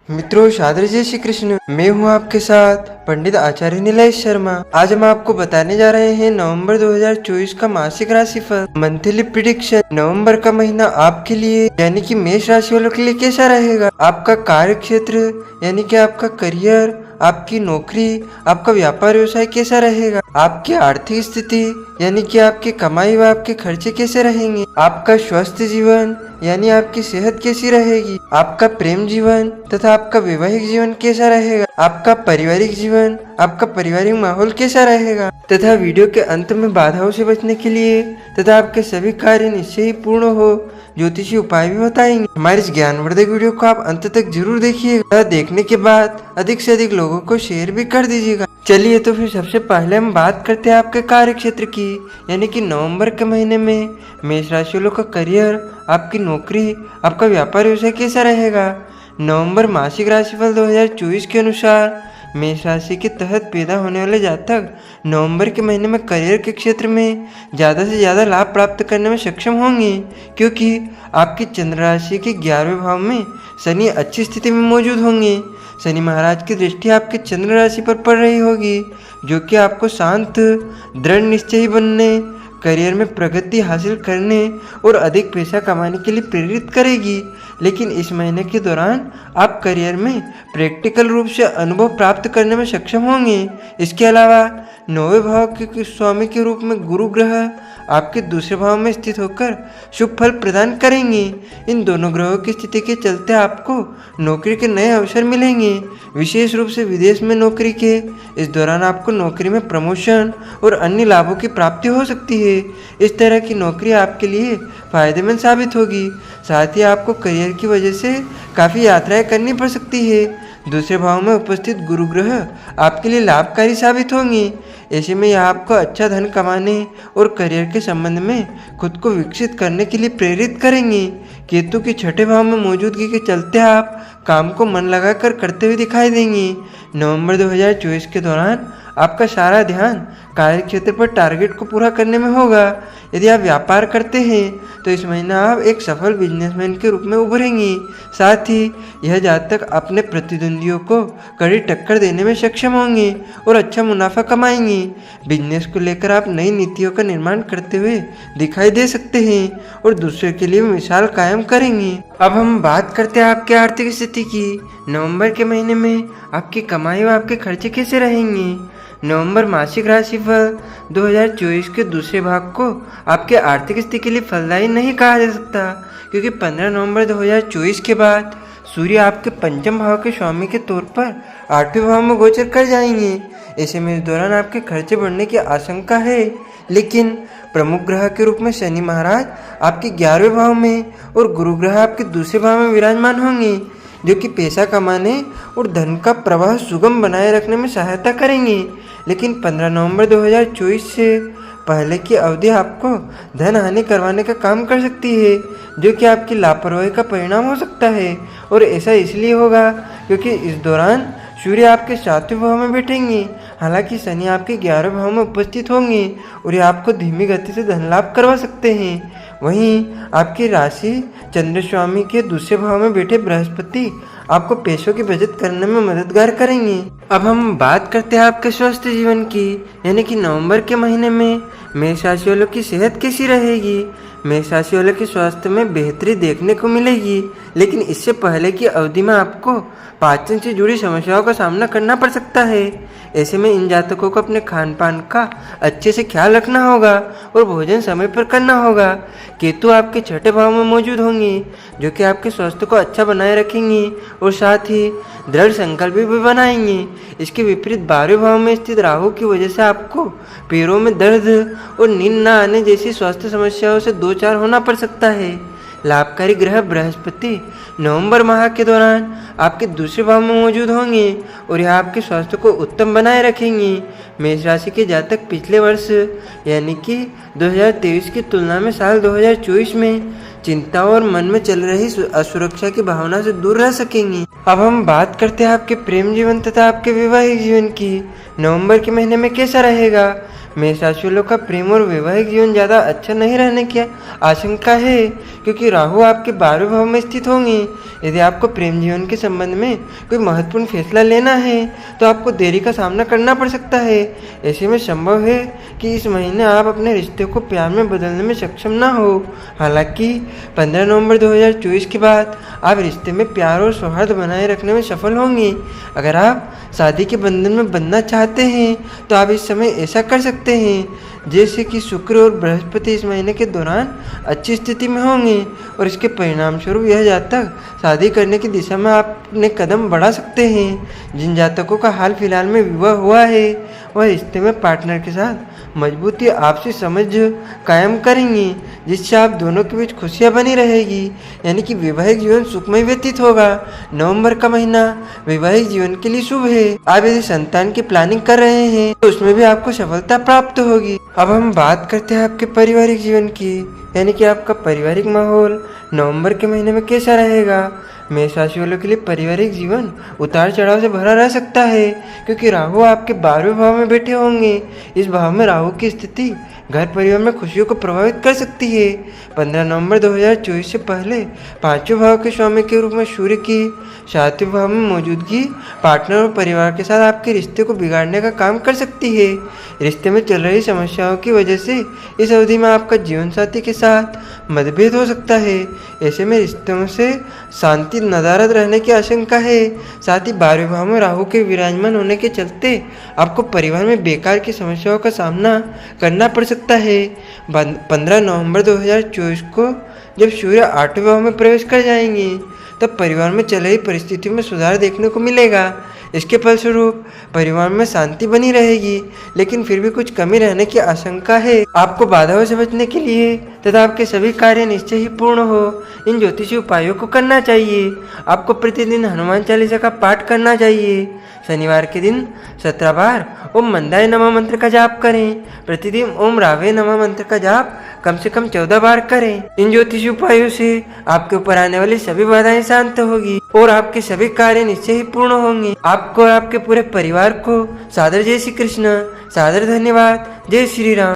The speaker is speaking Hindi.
मित्रों, सादर जय श्री कृष्ण। मैं हूं आपके साथ पंडित आचार्य नीलेश शर्मा। आज हम आपको बताने जा रहे हैं नवंबर 2024 का मासिक राशिफल, मंथली प्रिडिक्शन। नवंबर का महीना आपके लिए यानी कि मेष राशि वालों के लिए कैसा रहेगा? आपका कार्य क्षेत्र यानी कि आपका करियर, आपकी नौकरी, आपका व्यापार व्यवसाय कैसा रहेगा? आपकी आर्थिक स्थिति यानी कि आपकी कमाई व आपके खर्चे कैसे रहेंगे? आपका स्वस्थ जीवन यानी आपकी सेहत कैसी रहेगी? आपका प्रेम जीवन तथा आपका वैवाहिक जीवन कैसा रहेगा? आपका पारिवारिक जीवन, आपका पारिवारिक माहौल कैसा रहेगा? तथा वीडियो के अंत में बाधाओं से बचने के लिए तथा आपके सभी कार्य निश्चय ही पूर्ण हो ज्योतिषी उपाय भी बताएंगे। हमारे इस ज्ञानवर्धक वीडियो को आप अंत तक जरूर देखिएगा। देखने के बाद अधिक से अधिक लोगों को शेयर भी कर दीजिएगा। चलिए तो फिर सबसे पहले हम बात करते हैं आपके कार्य क्षेत्र की, यानी कि नवंबर के महीने में मेष राशि वालों का करियर, आपकी नौकरी, आपका व्यापार व्यवसाय कैसा रहेगा? नवंबर मासिक राशिफल 2024 के अनुसार मेष राशि के तहत पैदा होने वाले जातक नवंबर के महीने में करियर के क्षेत्र में ज़्यादा से ज़्यादा लाभ प्राप्त करने में सक्षम होंगे, क्योंकि आपकी चंद्र राशि के 11वें भाव में शनि अच्छी स्थिति में मौजूद होंगे। शनि महाराज की दृष्टि आपके चंद्र राशि पर पड़ रही होगी, जो कि आपको शांत, दृढ़ निश्चयी बनने, करियर में प्रगति हासिल करने और अधिक पैसा कमाने के लिए प्रेरित करेगी। लेकिन इस महीने के दौरान आप करियर में प्रैक्टिकल रूप से अनुभव प्राप्त करने में सक्षम होंगे। इसके अलावा 9वें भाव के स्वामी के रूप में गुरु ग्रह आपके दूसरे भाव में स्थित होकर शुभ फल प्रदान करेंगे। इन दोनों ग्रहों की स्थिति के चलते आपको नौकरी के नए अवसर मिलेंगे, विशेष रूप से विदेश में नौकरी के। इस दौरान आपको नौकरी में प्रमोशन और अन्य लाभों की प्राप्ति हो सकती है। इस तरह की नौकरी आपके लिए फायदेमंद साबित होगी। साथ ही आपको करियर की वजह से काफ़ी यात्राएं करनी पड़ सकती है। दूसरे भाव में उपस्थित गुरु ग्रह आपके लिए लाभकारी साबित होंगे। ऐसे में यह आपको अच्छा धन कमाने और करियर के संबंध में खुद को विकसित करने के लिए प्रेरित करेंगे। केतु के छठे भाव में मौजूदगी के चलते आप काम को मन लगाकर करते हुए दिखाई देंगे। नवंबर 2024 के दौरान आपका सारा ध्यान कार्य क्षेत्र पर टारगेट को पूरा करने में होगा। यदि आप व्यापार करते हैं तो इस महीना आप एक सफल बिजनेसमैन के रूप में उभरेंगे। साथ ही यह जातक अपने प्रतिद्वंदियों को कड़ी टक्कर देने में सक्षम होंगे और अच्छा मुनाफा कमाएंगे। बिजनेस को लेकर आप नई नीतियों का निर्माण करते हुए दिखाई दे सकते हैं और दूसरों के लिए मिसाल कायम करेंगे। अब हम बात करते हैं आपकी आर्थिक स्थिति की। नवंबर के महीने में आपकी कमाई व आपके खर्चे कैसे रहेंगे? नवंबर मासिक राशिफल 2024 के दूसरे भाग को आपके आर्थिक स्थिति के लिए फलदायी नहीं कहा जा सकता, क्योंकि 15 नवंबर 2024 के बाद सूर्य आपके पंचम भाव के स्वामी के तौर पर 8वें भाव में गोचर कर जाएंगे। ऐसे में इस दौरान आपके खर्चे बढ़ने की आशंका है, लेकिन प्रमुख ग्रह के रूप में शनि महाराज आपके 11वें भाव में और गुरु ग्रह आपके दूसरे भाव में विराजमान होंगे, जो कि पैसा कमाने और धन का प्रवाह सुगम बनाए रखने में सहायता करेंगे। लेकिन 15 नवंबर 2024 से पहले की अवधि आपको धन हानि करवाने का काम कर सकती है, जो कि आपकी लापरवाही का परिणाम हो सकता है। और ऐसा इसलिए होगा क्योंकि इस दौरान सूर्य आपके 7वें भाव में बैठेंगे। हालांकि शनि आपके 11वें भाव में उपस्थित होंगे और ये आपको धीमी गति से धन लाभ करवा सकते हैं। वहीं आपकी राशि चंद्र स्वामी के दूसरे भाव में बैठे बृहस्पति आपको पैसों की बचत करने में मददगार करेंगे। अब हम बात करते हैं आपके स्वस्थ जीवन की, यानी कि नवंबर के महीने में मेष राशि वालों की सेहत कैसी रहेगी? मेष राशि वालों के स्वास्थ्य में बेहतरी देखने को मिलेगी, लेकिन इससे पहले की अवधि में आपको पाचन से जुड़ी समस्याओं का सामना करना पड़ सकता है। ऐसे में इन जातकों को अपने खान पान का अच्छे से ख्याल रखना होगा और भोजन समय पर करना होगा। केतु आपके छठे भाव में मौजूद होंगे, जो कि आपके स्वास्थ्य को अच्छा बनाए रखेंगे और साथ ही दृढ़ संकल्प भी बनाएंगे। इसके विपरीत 12वें भाव में स्थित राहु की वजह से आपको पैरों में दर्द और नींद न आने जैसी स्वास्थ्य समस्याओं से दो चार होना पड़ सकता है। लाभकारी ग्रह बृहस्पति नवंबर माह के दौरान आपके दूसरे भाव में मौजूद होंगे और यह आपके स्वास्थ्य को उत्तम बनाए रखेंगे। मेष राशि के जातक पिछले वर्ष यानी कि 2023 की तुलना में साल 2024 में चिंताओं और मन में चल रही असुरक्षा की भावना से दूर रह सकेंगे। अब हम बात करते हैं आपके प्रेम जीवन तथा आपके वैवाहिक जीवन की। नवंबर के महीने में कैसा रहेगा? मेष राशि वालों का प्रेम और वैवाहिक जीवन ज़्यादा अच्छा नहीं रहने की आशंका है, क्योंकि राहु आपके 12वें भाव में स्थित होंगे। यदि आपको प्रेम जीवन के संबंध में कोई महत्वपूर्ण फैसला लेना है तो आपको देरी का सामना करना पड़ सकता है। ऐसे में संभव है कि इस महीने आप अपने रिश्ते को प्यार में बदलने में सक्षम ना हो। हालांकि 15 नवंबर 2024 के बाद आप रिश्ते में प्यार और सौहार्द बनाए रखने में सफल होंगे। अगर आप शादी के बंधन में बंधना चाहते हैं तो आप इस समय ऐसा कर सकते हैं, जैसे कि शुक्र और बृहस्पति इस महीने के दौरान अच्छी स्थिति में होंगे और इसके परिणाम स्वरूप यह जातक शादी करने की दिशा में अपने कदम बढ़ा सकते हैं। जिन जातकों का हाल फिलहाल में विवाह हुआ है वह रिश्ते में पार्टनर के साथ मजबूती आपसी समझ कायम करेंगे, जिससे आप दोनों के बीच खुशियां बनी रहेगी, यानी कि वैवाहिक जीवन सुखमय व्यतीत होगा। नवंबर का महीना वैवाहिक जीवन के लिए शुभ है। आप यदि संतान की प्लानिंग कर रहे हैं तो उसमें भी आपको सफलता प्राप्त होगी। अब हम बात करते हैं आपके पारिवारिक जीवन की, यानी कि आपका पारिवारिक माहौल नवंबर के महीने में कैसा रहेगा। मेष राशि वालों के लिए पारिवारिक जीवन उतार चढ़ाव से भरा रह सकता है, क्योंकि राहु आपके 12वें भाव में बैठे होंगे। इस भाव में राहु की स्थिति घर परिवार में खुशियों को प्रभावित कर सकती है। 15 नवंबर 2024 से पहले 5वें भाव के स्वामी के रूप में सूर्य की 7वें भाव में मौजूदगी पार्टनर और परिवार के साथ आपके रिश्ते को बिगाड़ने का काम कर सकती है। रिश्ते में चल रही समस्याओं की वजह से इस अवधि में आपका जीवन साथी के साथ मतभेद हो सकता है। ऐसे में रिश्तों से शांति नदारद रहने की आशंका है। साथ ही 12वें भाव में राहु के विराजमान होने के चलते आपको परिवार में बेकार की समस्याओं का सामना करना पड़ सकता है। 15 नवंबर 2024 को जब सूर्य 8वें भाव में प्रवेश कर जाएंगे तब परिवार में चल रही परिस्थितियों में सुधार देखने को मिलेगा। इसके फलस्वरूप परिवार में शांति बनी रहेगी, लेकिन फिर भी कुछ कमी रहने की आशंका है। आपको बाधाओं से बचने के लिए तथा आपके सभी कार्य निश्चय ही पूर्ण हो इन ज्योतिषी उपायों को करना चाहिए। आपको प्रतिदिन हनुमान चालीसा का पाठ करना चाहिए। शनिवार के दिन 17 बार ओम मंदाय नमः मंत्र का जाप करें। प्रतिदिन ओम रावे नमः मंत्र का जाप कम से कम 14 बार करें। इन ज्योतिषी उपायों से आपके ऊपर आने वाली सभी बाधाएं शांत होगी और आपके सभी कार्य निश्चय ही पूर्ण होंगे। आपको और आपके पूरे परिवार को सादर जय श्री कृष्ण, सादर धन्यवाद। जय श्री राम।